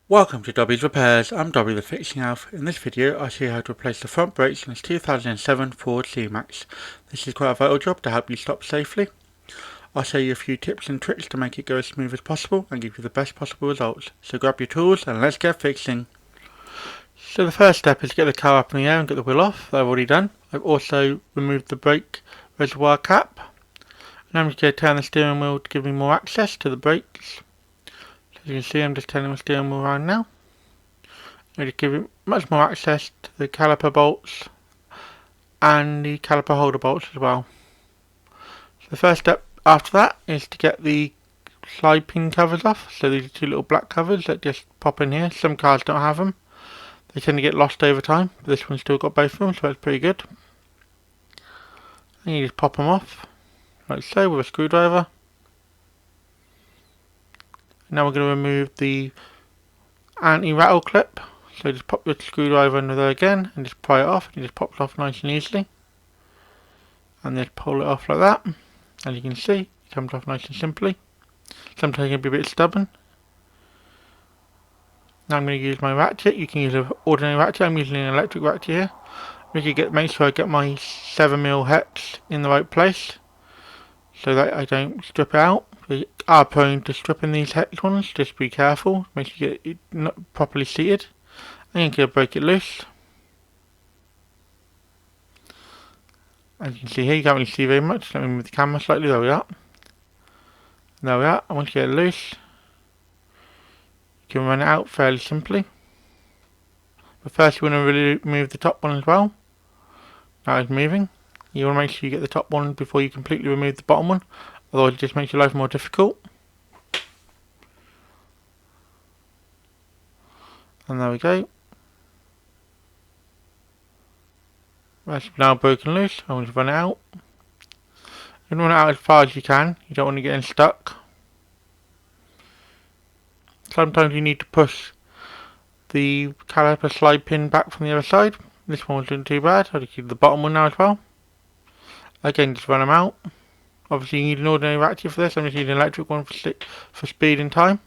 Welcome to Dobby's Repairs. I'm Dobby the Fixing Elf. In this video I'll show you how to replace the front brakes in this 2007 Ford C-Max. This is quite a vital job to help you stop safely. I'll show you a few tips and tricks to make it go as smooth as possible and give you the best possible results. So grab your tools and let's get fixing. So the first step is to get the car up in the air and get the wheel off. That I've already done. I've also removed the brake reservoir cap. And I'm just going to turn the steering wheel to give me more access to the brakes. As you can see, I'm just turning the steering wheel around now. I'm going to give it much more access to the caliper bolts and the caliper holder bolts as well. So the first step after that is to get the slide pin covers off. So these are two little black covers that just pop in here. Some cars don't have them. They tend to get lost over time, but this one's still got both of them, so that's pretty good. And you just pop them off, like so, with a screwdriver. Now we're going to remove the anti-rattle clip. So just pop your screwdriver under there again and just pry it off. It just pops off nice and easily. And just pull it off like that. As you can see, it comes off nice and simply. Sometimes it can be a bit stubborn. Now I'm going to use my ratchet. You can use an ordinary ratchet. I'm using an electric ratchet here. Make sure I get my 7mm hex in the right place, so that I don't strip it out. We are prone to stripping these hex ones, just be careful, make sure you get it not properly seated. And you're going to break it loose. As you can see here, you can't really see very much. Let me move the camera slightly. There we are. There we are. And once you get it loose, you can run it out fairly simply. But first you want to remove the top one as well. Now it's moving. You want to make sure you get the top one before you completely remove the bottom one. Otherwise it just makes your life more difficult. And there we go. That's now broken loose. I want to run it out. You run it out as far as you can. You don't want to get stuck. Sometimes you need to push the caliper slide pin back from the other side. This one wasn't too bad. I'll just keep the bottom one now as well. Again, just run them out. Obviously you need an ordinary ratchet for this. I'm just using an electric one for speed and time.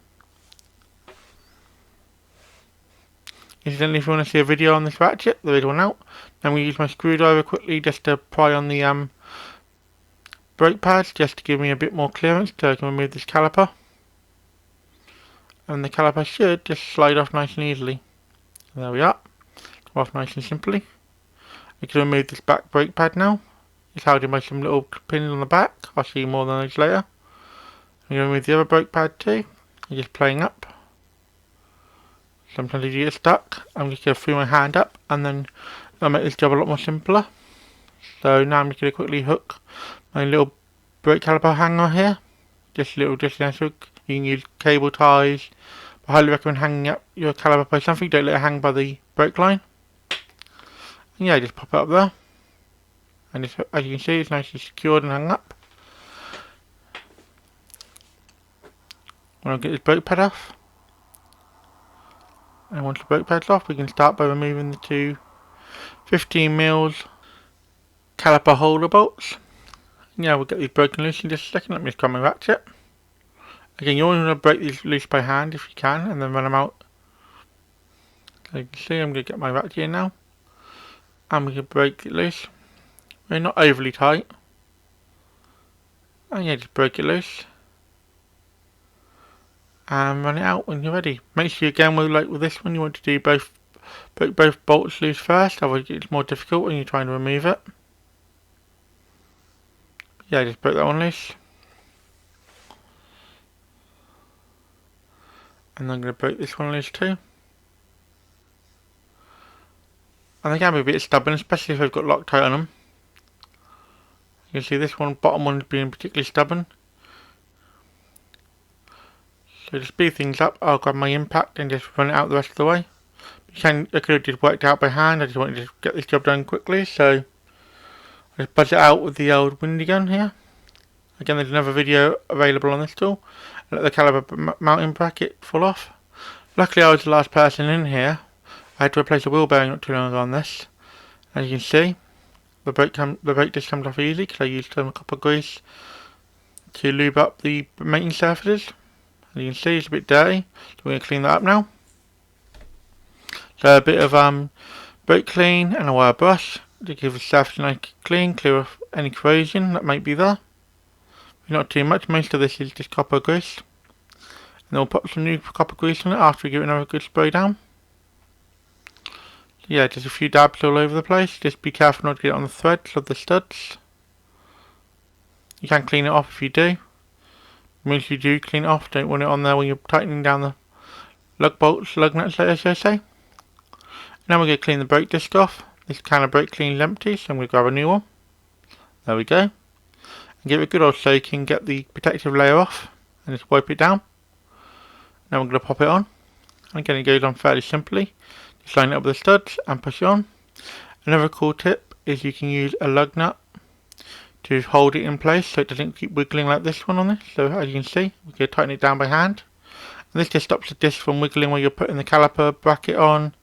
Incidentally, if you want to see a video on this ratchet, there is one out. I'm going to use my screwdriver quickly just to pry on the brake pads, just to give me a bit more clearance so I can remove this caliper. And the caliper should just slide off nice and easily. There we are. Off nice and simply. I can remove this back brake pad now. It's held in by some little pins on the back. I'll see more than those later. I'm going to remove the other brake pad too. I'm just playing up. Sometimes you get stuck. I'm just going to free my hand up and then I'll make this job a lot more simpler. So now I'm just going to quickly hook my little brake caliper hanger here. Just a little distance hook. You can use cable ties. I highly recommend hanging up your caliper by something. Don't let it hang by the brake line. And yeah, just pop it up there. And just, as you can see, it's nicely secured and hung up. When I get this brake pad off. And once the brake pad's off, we can start by removing the two 15mm caliper holder bolts. And yeah, we'll get these broken loose in just a second. Let me just grab my ratchet. Again, you only want to break these loose by hand if you can, and then run them out. So you can see, I'm going to get my ratchet in now. And we can break it loose. We're not overly tight. And yeah, just break it loose. And run it out when you're ready. Make sure again, with this one, you want to do break both bolts loose first, otherwise it's more difficult when you're trying to remove it. Yeah, just break that one loose. And I'm going to break this one loose too. And they can be a bit stubborn, especially if they've got Loctite on them. You can see this one, bottom one, is being particularly stubborn. So to speed things up, I'll grab my impact and just run it out the rest of the way. I could have just worked out by hand. I just wanted to get this job done quickly, so I just buzz it out with the old windy gun here. Again, there's another video available on this tool. Let the caliper mounting bracket fall off. Luckily, I was the last person in here. I had to replace a wheel bearing not too long ago on this. As you can see, the brake disc comes off easily because I used some copper grease to lube up the mating surfaces. As you can see, it's a bit dirty, so we're going to clean that up now. So a bit of brake clean and a wire brush to give the surface a nice clean, clear off any corrosion that might be there. Not too much, most of this is just copper grease. And then we'll put some new copper grease on it after we give it another good spray down. So yeah, just a few dabs all over the place. Just be careful not to get it on the threads of the studs. You can clean it off if you do. Once you do clean it off, don't want it on there when you're tightening down the lug bolts, lug nuts, as I say. Now we're going to clean the brake disc off. This can of brake clean is empty, so I'm going to grab a new one. There we go. And give it a good old soaking, get the protective layer off, and just wipe it down. Now I'm going to pop it on. And again, it goes on fairly simply. Just line it up with the studs and push it on. Another cool tip is you can use a lug nut to hold it in place so it doesn't keep wiggling like this one on this. So as you can see, we can tighten it down by hand. And this just stops the disc from wiggling while you're putting the caliper bracket on,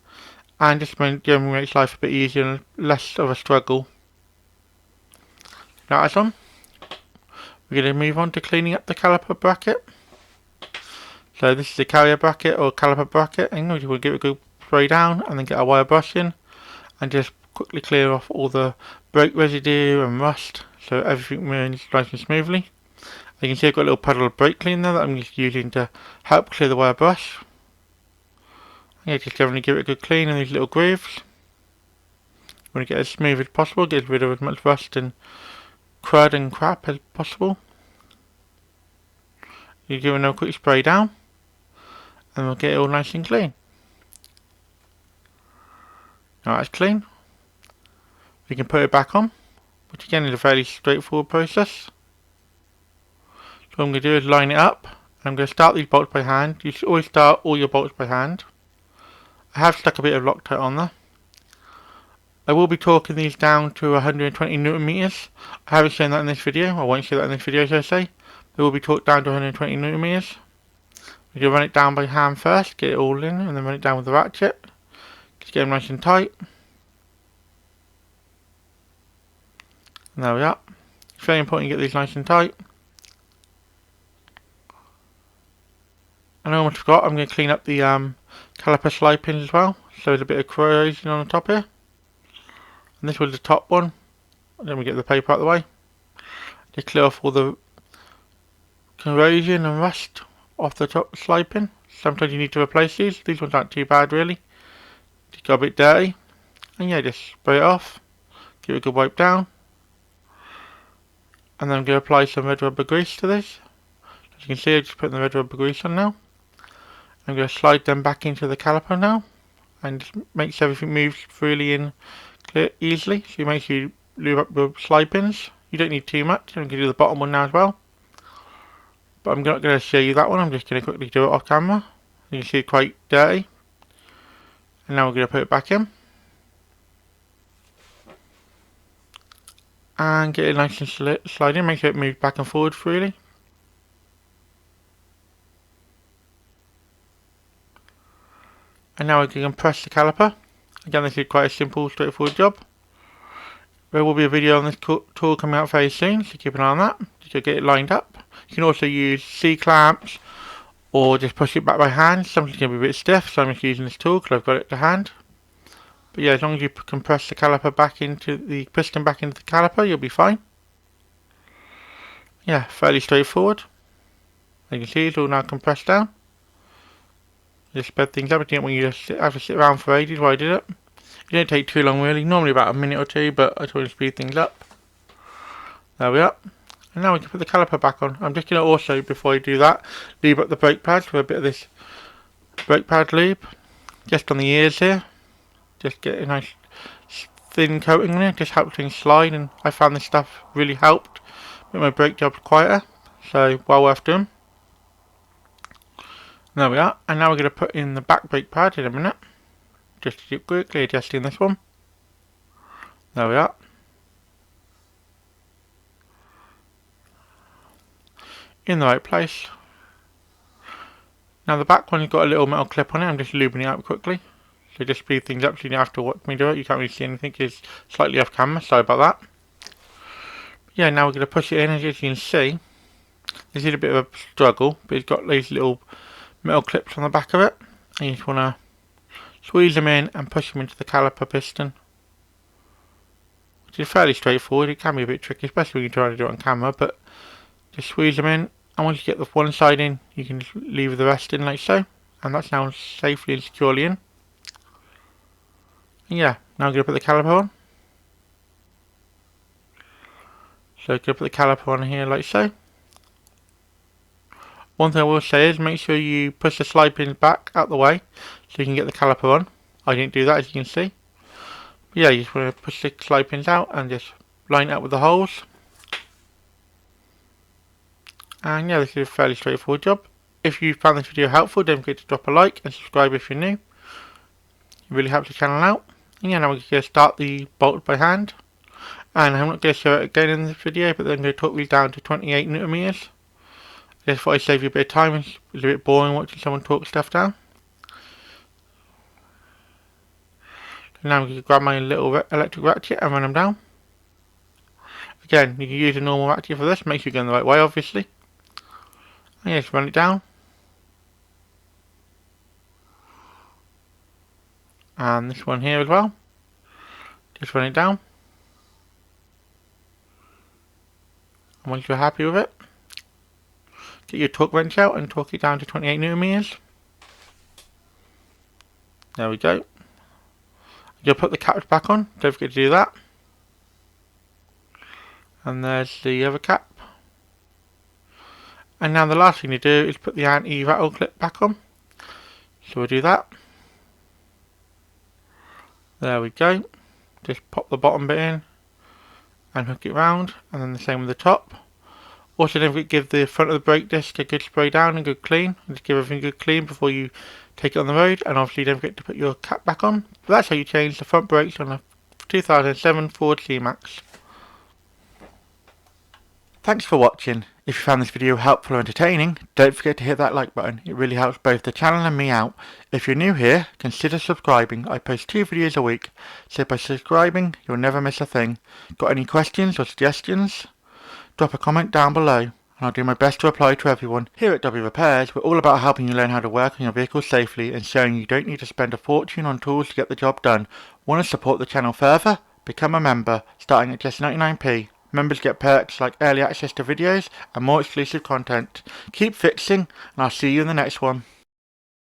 and just generally makes life a bit easier and less of a struggle. Now that's on. We're going to move on to cleaning up the caliper bracket. So this is the carrier bracket or caliper bracket, and we'll give it a good spray down and then get our wire brush in and just quickly clear off all the brake residue and rust so everything moves nice and smoothly. You can see I've got a little puddle of brake clean there that I'm just using to help clear the wire brush. Yeah, just generally give it a good clean in these little grooves. You want to get it as smooth as possible, get rid of as much rust and crud and crap as possible. You give it a quick spray down and we'll get it all nice and clean. Now that's clean. We can put it back on, which again is a fairly straightforward process. So what I'm going to do is line it up. I'm going to start these bolts by hand. You should always start all your bolts by hand. I have stuck a bit of Loctite on there. I will be torquing these down to 120 Newton meters. I haven't shown that in this video. I won't show that in this video, as I say. They will be torqued down to 120 Newton meters. We're going to run it down by hand first, get it all in, and then run it down with the ratchet. Just get them nice and tight. And there we are. It's very important you get these nice and tight. And I almost forgot, I'm going to clean up the caliper slide pins as well. So there's a bit of corrosion on the top here. And this was the top one. And then we get the paper out of the way. Just clear off all the corrosion and rust off the top slide pin. Sometimes you need to replace these. These ones aren't too bad really. Just got a bit dirty. And yeah, just spray it off. Give it a good wipe down. And then I'm going to apply some red rubber grease to this. As you can see, I'm just putting the red rubber grease on now. I'm going to slide them back into the caliper now. And just make sure everything moves freely and clear easily. So you make sure you lube up the slide pins. You don't need too much. I'm going to do the bottom one now as well. But I'm not going to show you that one. I'm just going to quickly do it off camera. You can see it's quite dirty. And now we're going to put it back in. And get it nice and slide in. Make sure it moves back and forward freely. And now we can press the caliper. Again, this is quite a simple, straightforward job. There will be a video on this tool coming out very soon, so keep an eye on that, just to get it lined up. You can also use C-clamps, or just push it back by hand. Something's going to be a bit stiff, so I'm just using this tool because I've got it to hand. But yeah, as long as you can press the caliper back into the piston back into the caliper, you'll be fine. Yeah, fairly straightforward. As you can see, it's all now compressed down. Just sped things up. I didn't want you to have to sit around for ages while I did it. It don't take too long really, normally about a minute or two, but I just want to speed things up. There we are. And now we can put the caliper back on. I'm just going to also, before I do that, lube up the brake pads with a bit of this brake pad lube. Just on the ears here. Just get a nice thin coating on it, just helps things slide, and I found this stuff really helped make my brake jobs quieter, so well worth doing. There we are, and now we're going to put in the back brake pad in a minute. Just quickly adjusting this one. There we are. In the right place. Now the back one's got a little metal clip on it, I'm just lubing it up quickly. So just speed things up so you don't have to watch me do it. You can't really see anything, it's slightly off camera, sorry about that. Yeah, now we're going to push it in. As you can see, this is a bit of a struggle, but it's got these little metal clips on the back of it. And you just want to squeeze them in and push them into the caliper piston, which is fairly straightforward. It can be a bit tricky, especially when you're trying to do it on camera, but just squeeze them in, and once you get the one side in, you can just leave the rest in like so, and that's now safely and securely in. And yeah, now I'm going to put the caliper on. So I'm going to put the caliper on here like so. One thing I will say is make sure you push the slide pins back out the way so you can get the caliper on. I didn't do that, as you can see. But yeah, you just want to push the slide pins out and just line it up with the holes. And yeah, this is a fairly straightforward job. If you found this video helpful, don't forget to drop a like and subscribe if you're new. It really helps the channel out. And yeah, now we're going to start the bolt by hand. And I'm not going to show it again in this video, but then I'm going to torque these down to 28 Newton meters. I just thought I'd save you a bit of time. It's a bit boring watching someone torque stuff down. Now I'm going to grab my little electric ratchet and run them down. Again, you can use a normal ratchet for this, make sure you're going the right way obviously. And just run it down. And this one here as well. Just run it down. And once you're happy with it, get your torque wrench out and torque it down to 28 Newton meters. There we go. You'll put the caps back on, don't forget to do that. And there's the other cap. And now the last thing to do is put the anti-rattle clip back on. So we'll do that. There we go. Just pop the bottom bit in and hook it round, and then the same with the top. Also don't forget to give the front of the brake disc a good spray down and good clean. And just give everything good clean before you take it on the road. And obviously don't forget to put your cap back on. But that's how you change the front brakes on a 2007 Ford C-Max. Thanks for watching. If you found this video helpful or entertaining, don't forget to hit that like button. It really helps both the channel and me out. If you're new here, consider subscribing. I post 2 videos a week, so by subscribing, you'll never miss a thing. Got any questions or suggestions? Drop a comment down below, and I'll do my best to reply to everyone. Here at Dobby Repairs, we're all about helping you learn how to work on your vehicle safely and showing you don't need to spend a fortune on tools to get the job done. Want to support the channel further? Become a member, starting at just 99p. Members get perks like early access to videos and more exclusive content. Keep fixing, and I'll see you in the next one.